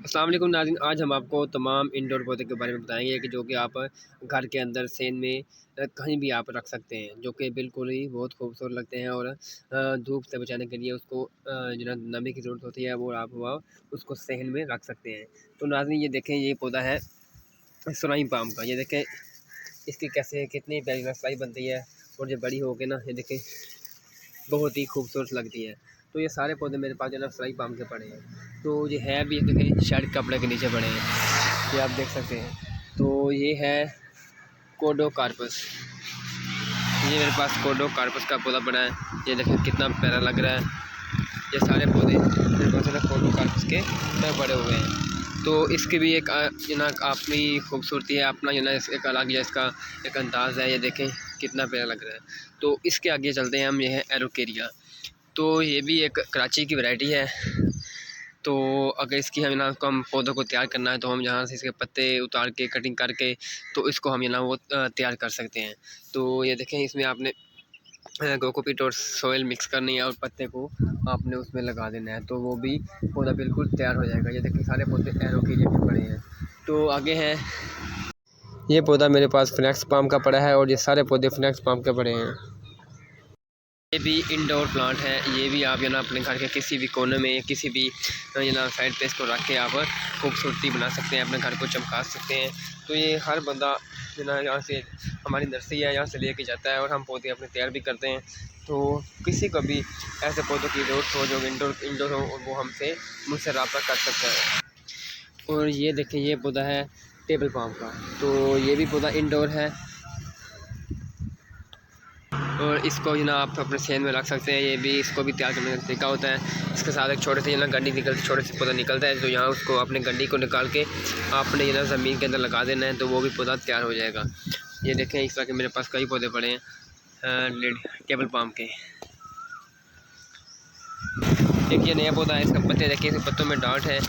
अस्सलाम वालेकुम नाज़रीन, आज हम आपको तमाम इंडोर पौधे के बारे में बताएंगे कि जो कि आप घर के अंदर सेन में कहीं भी आप रख सकते हैं, जो कि बिल्कुल ही बहुत खूबसूरत लगते हैं और धूप से बचाने के लिए उसको जो है नमी की ज़रूरत होती है वो आप वह उसको सहन में रख सकते हैं। तो नाज़रीन ये देखें, ये पौधा है सुराही पाम का। ये देखें इसकी कैसे कितनी प्यारी नर्सरी बनती है और जब बड़ी हो के ना ये देखें बहुत ही खूबसूरत लगती है। तो ये सारे पौधे मेरे पास जो है ना फ्लाई पाम के पड़े हैं। तो ये है भी देखें शेड कपड़े के नीचे पड़े हैं, ये आप देख सकते हैं। तो ये है कोडोकार्पस, ये मेरे पास कोडोकार्पस का पौधा पड़ा है। ये देखें कितना प्यारा लग रहा है। ये सारे पौधे मेरे पास ना कोडोकार्पस के पड़े हुए हैं। तो इसकी भी एक जो ना अपनी खूबसूरती है, अपना जो ना एक अलग या इसका एक अंदाज़ है। ये देखें कितना प्यारा लग रहा है। तो इसके आगे चलते हैं हम, ये है एरोकेरिया। तो ये भी एक कराची की वैरायटी है। तो अगर इसकी हम ना को हम पौधों को तैयार करना है तो हम यहाँ से इसके पत्ते उतार के कटिंग करके तो इसको हम ना वो तैयार कर सकते हैं। तो ये देखें इसमें आपने कोकोपीट और सोयल मिक्स करनी है और पत्ते को आपने उसमें लगा देना है, तो वो भी पौधा बिल्कुल तैयार हो जाएगा। ये देखें सारे पौधे एरोकेरिया के पड़े हैं। तो आगे है, ये पौधा मेरे पास फ्लैक्स पाम का पड़ा है और ये सारे पौधे फ्लैक्स पाम के पड़े हैं। ये भी इंडोर प्लांट है। ये भी आप ना अपने घर के किसी भी कोने में किसी भी ना साइड पे इसको रख के आप खूबसूरती बना सकते हैं, अपने घर को चमका सकते हैं। तो ये हर बंदा ना यहाँ से हमारी नर्सरी है यहाँ से लेके जाता है और हम पौधे अपने तैयार भी करते हैं। तो किसी को भी ऐसे पौधों की ज़रूरत हो जो इंडोर हो वो हमसे मुझसे रब्ता कर सकता है। और ये देखें ये पौधा है टेबल पाम का। तो ये भी पौधा इंडोर है और इसको ना आप अपने सेन में रख सकते हैं। ये भी इसको भी तैयार करने का तरीका होता है। इसके साथ एक छोटे से ना गंडी निकलती, छोटे से पौधा निकलता है। तो यहाँ उसको अपने गंडी को निकाल के आपने ना ज़मीन के अंदर लगा देना है, तो वो भी पौधा तैयार हो जाएगा। ये देखें इस तरह के मेरे पास कई पौधे पड़े हैं टेबल पाम के। एक ये नया पौधा है, इसका पत्ते देखिए, इसके पत्तों में डांट है।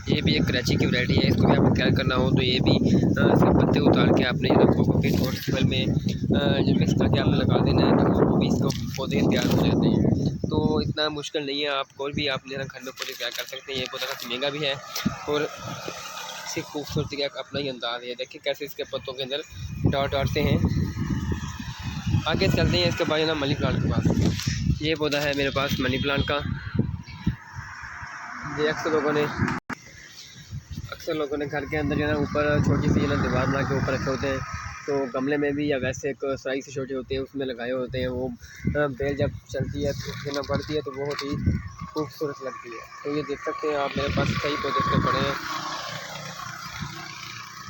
ये भी एक कराची की वैरायटी है। इसको भी आपको तैयार करना हो तो ये भी इसके पत्ते उतार के आपने कोकोपीट और सोयल में जो मिक्स करके आपने लगा देना है, तो वो भी इसको पौधे तैयार हो जाते हैं। तो इतना मुश्किल नहीं है, आप कोई भी आप घर में पौधे तैयार कर सकते हैं। ये पौधा काफ़ी महंगा भी है और इसकी खूबसूरती का अपना ही अंदाज़ है। देखिए कैसे इसके पत्तों के अंदर डॉट आते हैं। आगे चलते हैं इसके बाद ना मनी प्लांट के पास। ये पौधा है मेरे पास मनी प्लांट का। ये अक्सर लोगों ने घर के अंदर जो है ना ऊपर छोटी सी ना दीवार बना के ऊपर रखे होते हैं। तो गमले में भी या वैसे एक सराई से छोटे होते हैं उसमें लगाए होते हैं। वो बेल जब चलती है तो ना बढ़ती है तो बहुत ही खूबसूरत लगती है। तो ये देख सकते हैं आप, मेरे पास कई पौधे इसके पड़े हैं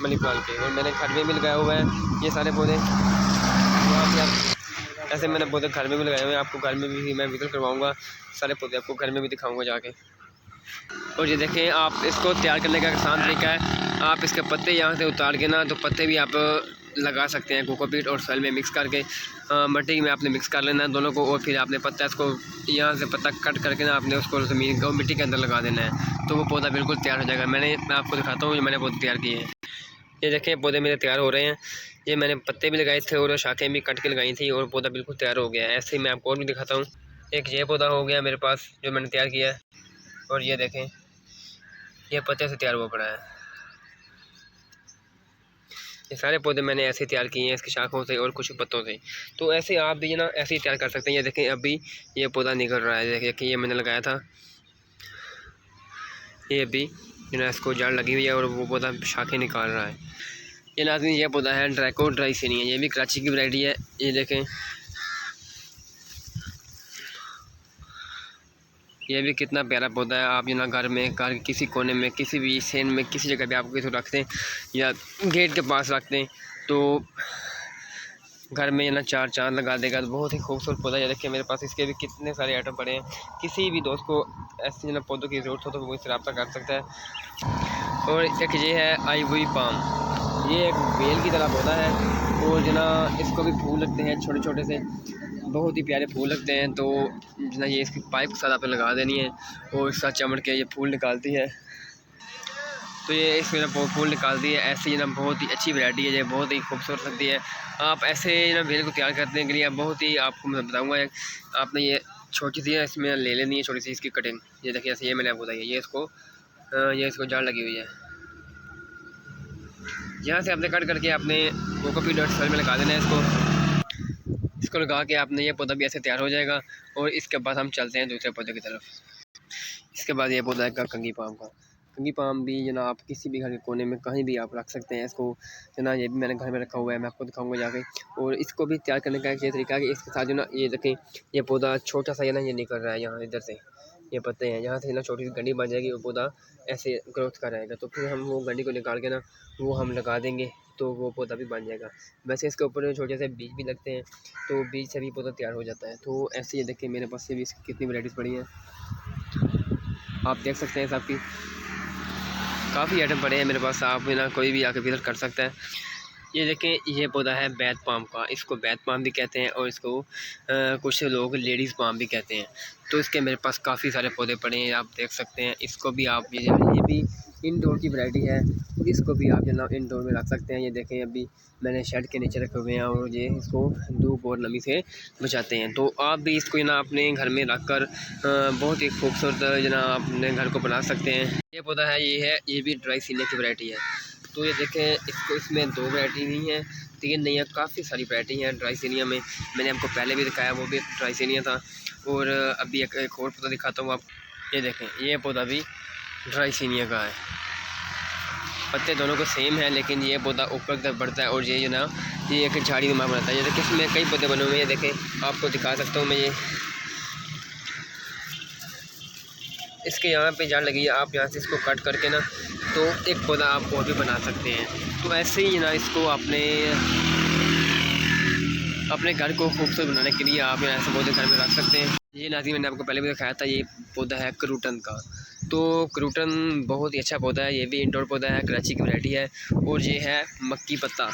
मनी प्लांट के और मैंने घर में भी लगाया हुआ है ये सारे पौधे। वहाँ पे आप ऐसे मैंने पौधे घर में भी लगाए हुए हैं, आपको घर में भी मैं विजिट करवाऊँगा, सारे पौधे आपको घर में भी दिखाऊँगा जाके। और ये देखें आप इसको तैयार करने का आसान तरीका है। आप इसके पत्ते यहाँ से उतार के ना तो पत्ते भी आप लगा सकते हैं कोकोपीट और सॉइल में मिक्स करके। मिट्टी में आपने मिक्स कर लेना है दोनों को और फिर आपने पत्ता इसको यहाँ से पत्ता कट करके ना आपने उसको ज़मीन को मिट्टी के अंदर लगा देना है, तो वो पौधा बिल्कुल तैयार हो जाएगा। मैं आपको दिखाता हूँ जो मैंने पौधे तैयार किए हैं। ये देखें पौधे मेरे तैयार हो रहे हैं। ये मैंने पत्ते भी लगाए थे और शाखें भी कट के लगाई थी और पौधा बिल्कुल तैयार हो गया है। ऐसे ही मैं आपको और भी दिखाता हूँ। एक ये पौधा हो गया मेरे पास जो मैंने तैयार किया है और ये देखें ये पत्ते से तैयार हुआ पड़ा है। ये सारे पौधे मैंने ऐसे तैयार किए हैं, इसकी शाखों से और कुछ पत्तों से। तो ऐसे आप भी ना ऐसे ही तैयार कर सकते हैं। ये देखें अभी ये पौधा निकल रहा है, देखिए ये मैंने लगाया था, ये अभी ना इसको जड़ लगी हुई है और वो पौधा शाखें निकाल रहा है। ये नाज़रीन ये पौधा है ड्रैको ड्राइसिनिया, ये भी कराची की वैरायटी है। ये देखें ये भी कितना प्यारा पौधा है। आप ना घर में घर के किसी कोने में किसी भी सेन में किसी जगह पे आप इसको रख दें या गेट के पास रख दें तो घर में ना चार चांद लगा देगा। तो बहुत ही खूबसूरत पौधा है। देखिए मेरे पास इसके भी कितने सारे आइटम पड़े हैं। किसी भी दोस्त को ऐसे ना पौधों की ज़रूरत हो तो वो इससे रब्ता कर सकता है। और एक ये है आइवरी पाम, ये एक बेल की तरह पौधा है और जना इसको भी फूल लगते हैं छोटे छोटे से, बहुत ही प्यारे फूल लगते हैं। तो जना ये इसकी पाइप के साथ आपने लगा देनी है और इसका चमड़ के ये फूल निकालती है। तो ये इसमें ना फूल निकालती है। ऐसी ना बहुत ही अच्छी वैरायटी है, ये बहुत ही खूबसूरत लगती है। आप ऐसे ना बेल को तैयार करने के लिए बहुत ही आपको मैं बताऊँगा, आपने ये छोटी सी है इसमें ले लेनी है छोटी सी इसकी कटिंग। ये देखिए ऐसे ये मैंने आपको बताई है, ये इसको ये इसको जाल लगी हुई है। यहाँ से आपने कट करके आपने कोकोपीट और सॉइल में लगा देना है इसको लगा के आपने ये पौधा भी ऐसे तैयार हो जाएगा। और इसके बाद हम चलते हैं दूसरे पौधे की तरफ। इसके बाद ये पौधा है कंगी पाम का। कंगी पाम भी जना आप किसी भी घर के कोने में कहीं भी आप रख सकते हैं इसको। जना ये भी मैंने घर में रखा हुआ है, मैं आपको दिखाऊंगा जाके। और इसको भी तैयार करने का एक ये तरीका है कि इसके साथ जो ना ये देखें, ये पौधा छोटा सा है ना, ये निकल रहा है यहाँ इधर से, ये पत्ते हैं, यहाँ से ना छोटी सी गंडी बन जाएगी, वो पौधा ऐसे ग्रोथ कर रहेगा। तो फिर हम वो गंडी को निकाल के ना वो हम लगा देंगे तो वो पौधा भी बन जाएगा। वैसे इसके ऊपर छोटे से बीज भी लगते हैं, तो बीज से भी पौधा तैयार हो जाता है। तो ऐसे ये देखिए मेरे पास से भी इसकी कितनी वैराइटीज़ पड़ी हैं, आप देख सकते हैं। सबकी काफ़ी आइटम पड़े हैं मेरे पास, आप ना कोई भी आके विजिट कर सकता है। ये देखें, ये पौधा है बैत पाम का, इसको बैत पाम भी कहते हैं और इसको कुछ लोग लेडीज़ पाम भी कहते हैं। तो इसके मेरे पास काफ़ी सारे पौधे पड़े हैं, आप देख सकते हैं। इसको भी आप ये भी इंडोर की वैरायटी है और इसको भी आप जना इंडोर में रख सकते हैं। ये देखें, अभी मैंने शेड के नीचे रखे हुए हैं और ये इसको धूप और नमी से बचाते हैं। तो आप भी इसको ना अपने घर में रख कर बहुत ही खूबसूरत जना अपने घर को बना सकते हैं। ये पौधा है, ये भी ड्राई सीनिया की वैरायटी है। तो ये देखें, इसको इसमें 2 वैरायटी नहीं है, 3 नहीं है, काफ़ी सारी वैरायटी हैं ड्राई सीनिया में। मैंने आपको पहले भी दिखाया, वो भी ड्राई सीनिया था। और अभी एक और पौधा दिखाता हूँ आप। ये देखें, ये पौधा भी ड्राई सीनिया का है। पत्ते दोनों को सेम है, लेकिन ये पौधा ऊपर की तरफ बढ़ता है और ये जो ना ये एक झाड़ी नुमा बनाता है। ये देखिए, इसमें कई पौधे बने हुए हैं। ये देखें, आपको दिखा सकता हूँ मैं। ये इसके यहाँ पे जाल लगी है, आप यहाँ से इसको कट करके ना तो एक पौधा आप और भी बना सकते हैं। तो ऐसे ही ना इसको अपने घर को खूबसूरत बनाने के लिए आप यहाँ से पौधे घर में रख सकते हैं। ये नाज़ी मैंने आपको पहले भी दिखाया था, ये पौधा है क्रूटन का। तो क्रूटन बहुत ही अच्छा पौधा है, ये भी इंडोर पौधा है, कराची की वैरायटी है। और ये है मक्की पत्ता,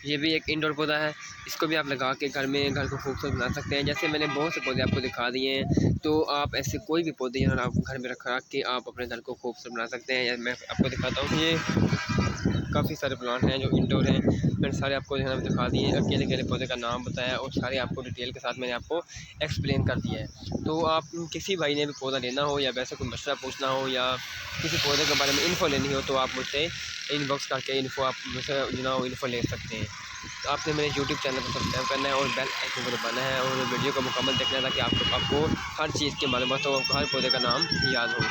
ये भी एक इंडोर पौधा है। इसको भी आप लगा के घर को खूबसूरत बना सकते हैं। जैसे मैंने बहुत से पौधे आपको दिखा दिए हैं, तो आप ऐसे कोई भी पौधे यहाँ आप घर में रख के आप अपने घर को खूबसूरत बना सकते हैं। मैं आपको दिखाता हूँ, ये काफ़ी सारे प्लांट हैं जो इंडोर हैं। मैंने सारे आपको यहाँ दिखा दिए, अकेले अकेले पौधे का नाम बताया और सारे आपको डिटेल के साथ मैंने आपको एक्सप्लेन कर दिया है। तो आप किसी भाई ने भी पौधा लेना हो या वैसे कोई मसला पूछना हो या किसी पौधे के बारे में इन्फो लेनी हो, तो आप मुझसे इनबॉक्स करके इन्फो आप मुझसे इन्फो ले सकते हैं। तो आपने मेरे यूट्यूब चैनल को सब्सक्राइब करना है और बेल आइकन को दबाना है और वीडियो को मुकम्मल देखना है, ताकि आपको हर चीज़ की मालूमात हो, हर पौधे का नाम याद हो।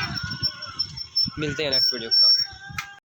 मिलते हैं नेक्स्ट वीडियो के साथ।